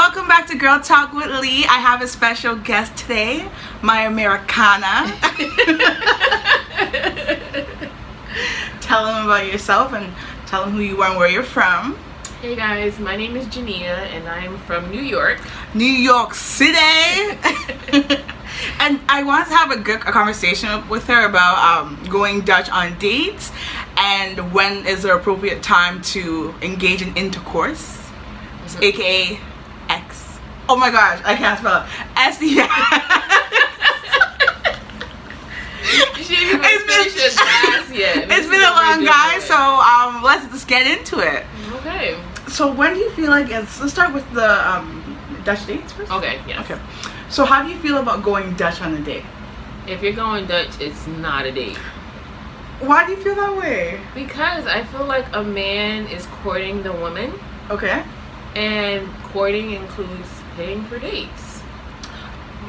welcome back to Girl Talk with Lee. I have a special guest today, my Americana. Tell them about yourself and tell them who you are and where you're from. Hey guys, my name is Jania and I'm from New York. New York City. And I want to have a conversation with her about going Dutch on dates and when is the appropriate time to engage in intercourse, aka X. Oh my gosh, I can't spell it. SDI. It's been a long guy, so let's just get into it. Okay. So when do you feel like let's start with the Dutch dates first? Okay, yes. Okay. So how do you feel about going Dutch on a date? If you're going Dutch, it's not a date. Why do you feel that way? Because I feel like a man is courting the woman. Okay. And courting includes paying for dates.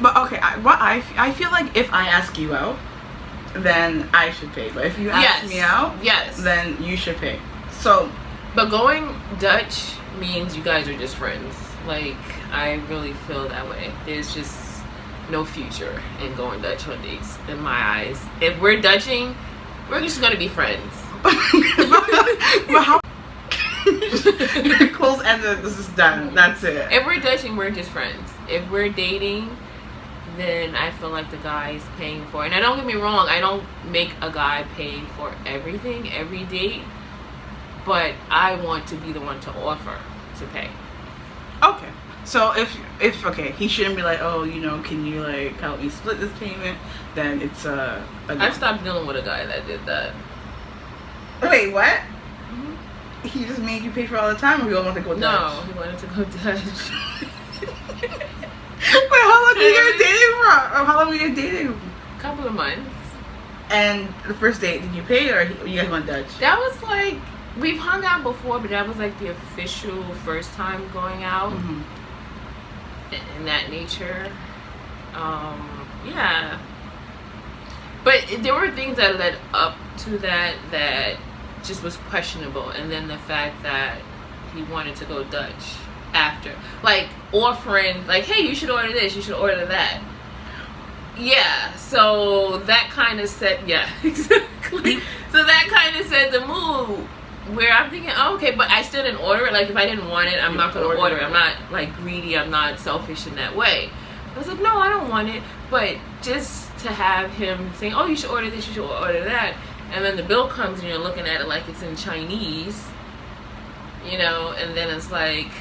But okay, I feel like if I ask you out, then I should pay. But if you ask me out, then you should pay. So, but going Dutch means you guys are just friends. Like, I really feel that way. There's just no future in going Dutch on dates in my eyes. If we're Dutching, we're just gonna be friends. But how? Close ended. This is done. That's it. If we're Dutching, we're just friends. If we're dating, then I feel like the guy is paying for it. And don't get me wrong, I don't make a guy pay for everything, every date. But I want to be the one to offer to pay. Okay. So if okay, he shouldn't be like, oh, you know, can you like help me split this payment? Then it's a I've stopped dealing with a guy that did that. Wait, what? He just made you pay for all the time, or he wanted to go Dutch? No, he wanted to go Dutch. Wait, how long were you dating for? Or how long were you dating? A couple of months. And the first date, did you pay, or you guys went Dutch? That was like, we've hung out before, but that was like the official first time going out. In that nature. Yeah. But there were things that led up to that just was questionable, and then the fact that he wanted to go Dutch after, like offering, like, hey, you should order this, you should order that. Yeah, so that kind of set, yeah, exactly. So that kind of set the mood where I'm thinking, oh, okay, but I still didn't order it. Like, if I didn't want it, I'm not gonna order it. I'm not like greedy. I'm not selfish in that way. I was like, no, I don't want it. But just to have him saying, oh, you should order this, you should order that. And then the bill comes and you're looking at it like it's in Chinese, you know, and then it's like,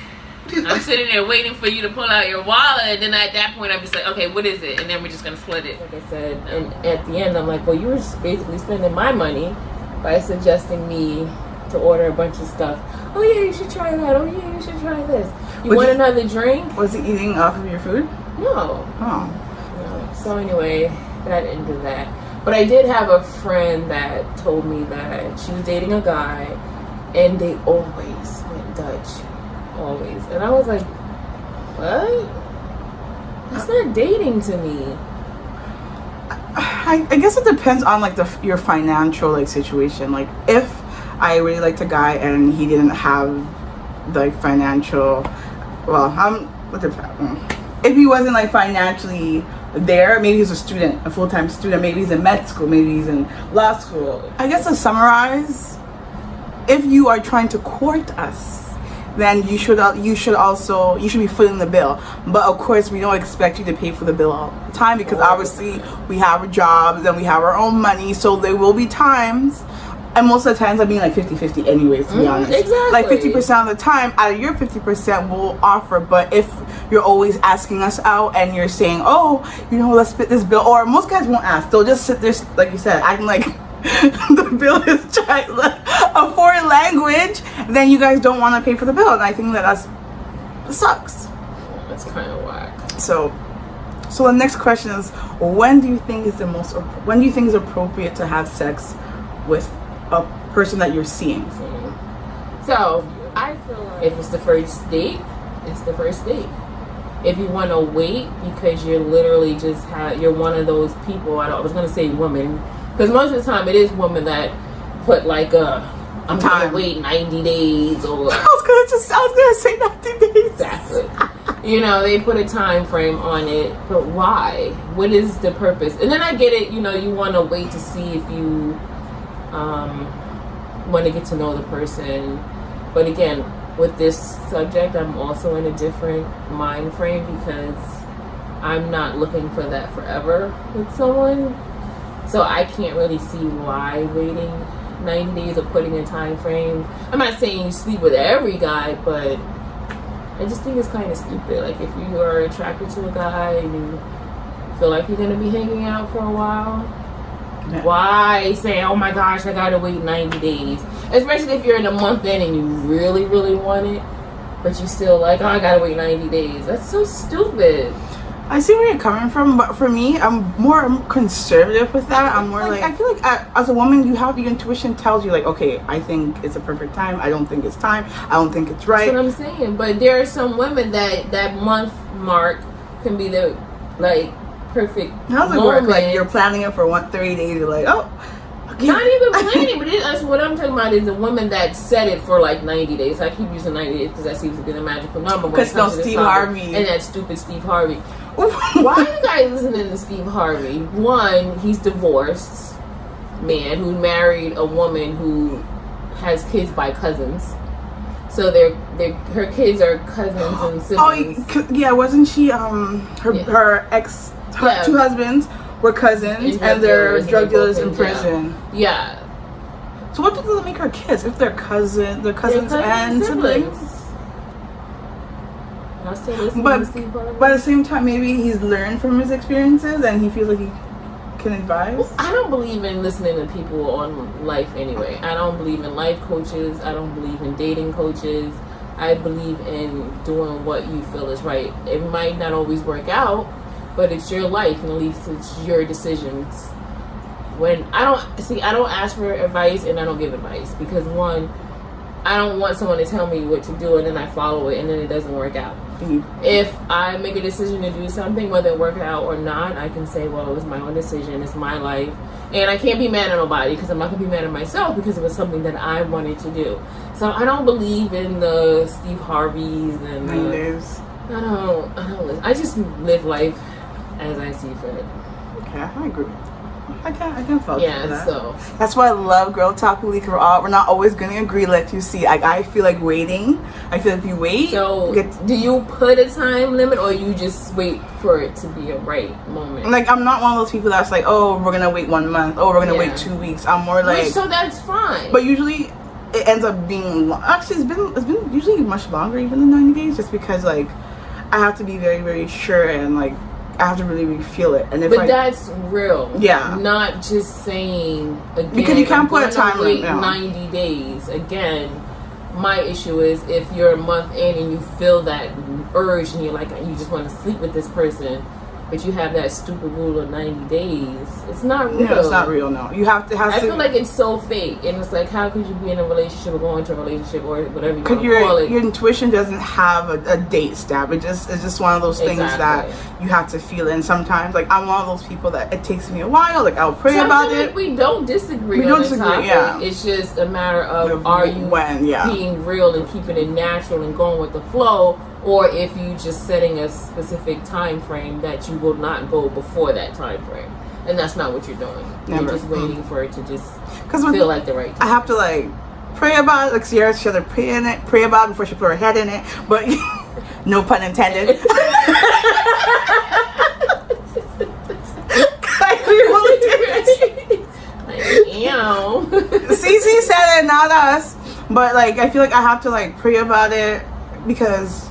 I'm sitting there waiting for you to pull out your wallet, and then at that point I'm just like, okay, what is it? And then we're just gonna split it. Like I said, and at the end I'm like, well, you were just basically spending my money by suggesting me to order a bunch of stuff. Oh yeah, you should try that. Oh yeah, you should try this. You want another drink? Was he eating off of your food? No. Oh. No. So anyway, that ended that. But I did have a friend that told me that she was dating a guy and they always went Dutch. Always. And I was like, what? That's not dating to me. I guess it depends on like your financial like situation. Like, if I really liked a guy and he didn't have the financial, if he wasn't like financially there, maybe he's a student, a full-time student, maybe he's in med school, maybe he's in law school. I guess to summarize, if you are trying to court us, then you should be footing the bill. But of course, we don't expect you to pay for the bill all the time, because obviously we have jobs and we have our own money. So there will be times, and most of the times I mean like 50-50 anyways, to be honest. Exactly. Like 50% of the time, out of your 50% we'll offer. But if you're always asking us out and you're saying, oh, you know, let's split this bill, or most guys won't ask, they'll just sit there, like you said, acting like the bill is a foreign language, then you guys don't want to pay for the bill, and I think that sucks. That's kind of whack. So the next question is, when do you think is appropriate to have sex with a person that you're seeing? So I feel like if it's the first date, it's the first date. If you want to wait because you're literally you're one of those people, I was going to say women, because most of the time it is women that put like I'm going to wait 90 days or... I was going to say 90 days. Exactly. You know, they put a time frame on it, but why? What is the purpose? And then I get it, you know, you want to wait to see if you want to get to know the person. But again, with this subject, I'm also in a different mind frame because I'm not looking for that forever with someone. So I can't really see why waiting 90 days or putting a time frame. I'm not saying you sleep with every guy, but I just think it's kind of stupid. Like, if you are attracted to a guy and you feel like you're going to be hanging out for a while, why say, oh my gosh, I got to wait 90 days? Especially if you're in a month in and you really, really want it, but you still like, oh, I got to wait 90 days. That's so stupid. I see where you're coming from, but for me, I'm more conservative with that. I'm more like I feel like as a woman, you have your intuition tells you like, okay, I think it's a perfect time. I don't think it's time. I don't think it's right. That's what I'm saying. But there are some women that month mark can be the like perfect. How's it work? Like you're planning it for 30 days. You're like, oh. Okay. Not even planning, but that's what I'm talking about is a woman that set it for like 90 days. I keep using 90 days because that seems to be the magical number. Because no Steve Harvey. And that stupid Steve Harvey. Why are you guys listening to Steve Harvey? One, he's divorced man who married a woman who has kids by cousins. So her kids are cousins and siblings. Oh, yeah, wasn't she her ex two husbands were cousins and they're drug dealers in prison. Yeah. So what does it make her kids if they're cousins and siblings? But at the same time, maybe he's learned from his experiences and he feels like he can advise. Well, I don't believe in listening to people on life anyway. I don't believe in life coaches. I don't believe in dating coaches. I believe in doing what you feel is right. It might not always work out, but it's your life and at least it's your decisions. When I don't ask for advice and I don't give advice because one, I don't want someone to tell me what to do and then I follow it and then it doesn't work out. Mm-hmm. If I make a decision to do something, whether it works out or not, I can say, well, it was my own decision, it's my life, and I can't be mad at nobody because I'm not gonna be mad at myself because it was something that I wanted to do. So I don't believe in the Steve Harveys and I don't. I just live life as I see fit. Okay, I agree. I can follow that. So that's why I love Girl Talk with Lee. We're not always going to agree. Like you see, I feel like waiting. I feel like if you wait. So do you put a time limit, or you just wait for it to be a right moment? Like I'm not one of those people that's like, oh, we're gonna wait 1 month. Oh, we're gonna wait 2 weeks. I'm more like. So that's fine. But usually, it ends up being actually it's been usually much longer even than 90 days, just because like I have to be very, very sure and like. I have to really feel it, and that's real. Yeah, not just saying again because you can't put a time limit. 90 days. Again, my issue is if you're a month in and you feel that urge and you're like you just want to sleep with this person, but you have that stupid rule of 90 days. It's not real. No, it's not real. No, you have to. I feel like it's so fake, and it's like, how could you be in a relationship or go into a relationship or whatever you want to call it? Your intuition doesn't have a date stamp. It's just one of those things that you have to feel it. And sometimes, like I'm one of those people that it takes me a while. Like I'll pray about it. Like we don't disagree. On the topic. Yeah. It's just a matter of are you being real and keeping it natural and going with the flow. Or if you just setting a specific time frame that you will not go before that time frame, and that's not what you're doing. Never. You're just waiting for it to just feel like the right time. I have to like pray about it. Like Sierra should have pray about it before she put her head in it, but no pun intended. CC said it, not us. But like I feel like I have to like pray about it because.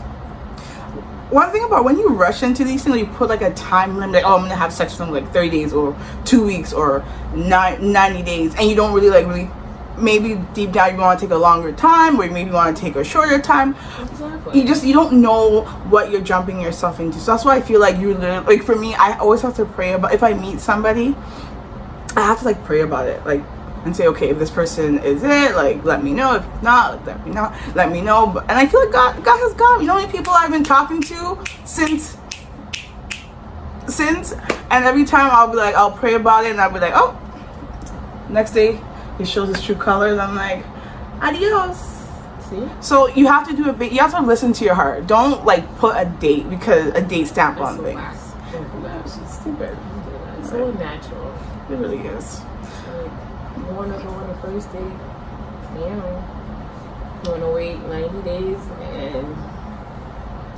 One thing about when you rush into these things, you put like a time limit, like, oh, I'm gonna have sex with them like 30 days or 2 weeks or 90 days, and you don't really maybe deep down you want to take a longer time, or maybe you want to take a shorter time. Exactly. You don't know what you're jumping yourself into. So that's why I feel like you literally, like for me, I always have to pray about if I meet somebody, I have to like pray about it, like. And say, okay, if this person is it, like, let me know. If not, let me know. And I feel like God has got me. You know how many people I've been talking to since, and every time I'll pray about it, and I'll be like, oh, next day, he shows his true colors. I'm like, adios. See? So you have to do you have to listen to your heart. Don't like put a date stamp That's on so things. whack. Don't do that. She's stupid. It's so unnatural. It really is. Like, you want to go on a first date, you know, you want to wait 90 days, and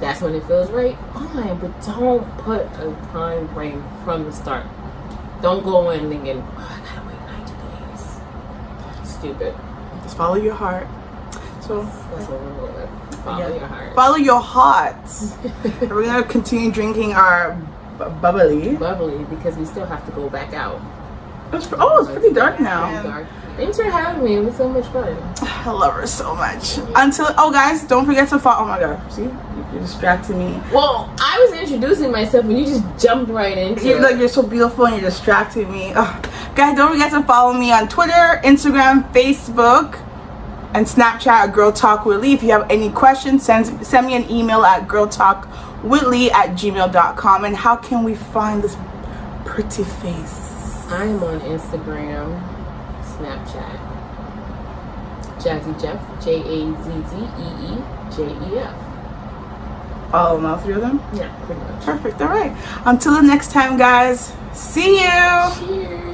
that's when it feels right. Fine, but don't put a time frame from the start. Don't go in thinking, oh, I gotta wait 90 days. Stupid. Just follow your heart. So That's what we're going with. Follow your heart. follow your heart. We're gonna continue drinking our bubbly. Bubbly, because we still have to go back out. It's pretty dark now. Dark. Thanks for having me. It was so much fun. I love her so much. Guys, don't forget to follow. Oh my god, see, you're distracting me. Well, I was introducing myself and you just jumped right into it. You're so beautiful and you're distracting me. Guys, don't forget to follow me on Twitter, Instagram, Facebook, and Snapchat at Girltalkwithlee. If you have any questions, send me an email at girltalkwithlee@gmail.com. And how can we find this pretty face? I am on Instagram, Snapchat, Jazzy Jeff, JAZZEEJEF. All 3 of them? Yeah, pretty much. Perfect. All right. Until the next time, guys. See you. Cheers.